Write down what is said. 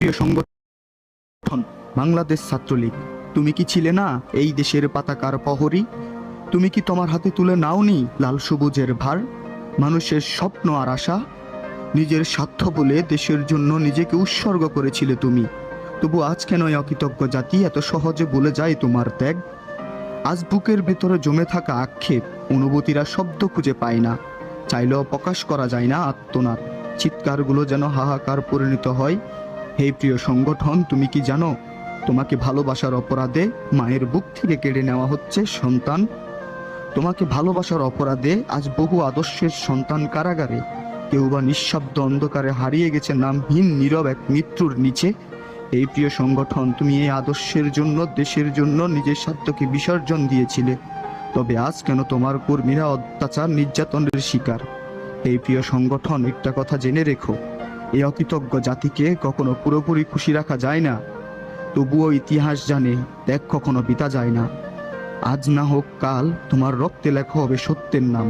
প্রিয় সংগঠন বাংলাদেশ ছাত্রলীগ, তুমি কি ছিলে না এই দেশের পতাকার প্রহরী? তুমি কি তোমার হাতে তুলে নাওনি লাল সবুজের ভার? মানুষের স্বপ্ন আর আশা, নিজের স্বার্থ বলে দেশের জন্য নিজেকে উৎসর্গ করেছিলে তুমি। তবু আজ কেন এই অকৃতজ্ঞ জাতি এত সহজে ভুলে যায় তোমার ত্যাগ? আজ বুকের ভেতরে জমে থাকা আক্ষেপ, অনুভূতিরা শব্দ খুঁজে পায় না, চাইলেও প্রকাশ করা যায় না আত্মনাদ। চিৎকারগুলো যেন হাহাকার পরিণত হয়। হে প্রিয় সংগঠন, তুমি কি জানো তোমাকে ভালোবাসার অপরাধে মায়ের বুক থেকে কেড়ে নেওয়া হচ্ছে সন্তান? তোমাকে ভালোবাসার অপরাধে আজ বহু আদর্শের সন্তান কারাগারে, কেউ বা নিঃশব্দ অন্ধকারে হারিয়ে গেছে নামহীন নীরব এক মৃত্যুর নিচে। এই প্রিয় সংগঠন, তুমি এই আদর্শের জন্য, দেশের জন্য নিজের স্বার্থকে বিসর্জন দিয়েছিলে, তবে আজ কেন তোমার কর্মীরা অত্যাচার নির্যাতনের শিকার? এই প্রিয় সংগঠন, একটা কথা জেনে রেখো, এই অকৃতজ্ঞ জাতিকে কখনো পুরোপুরি খুশি রাখা যায় না। তবুও ইতিহাস জানে, ত্যাগ কখনো বিতা যায় না। আজ না হোক কাল, তোমার রক্তে লেখা হবে সত্যের নাম।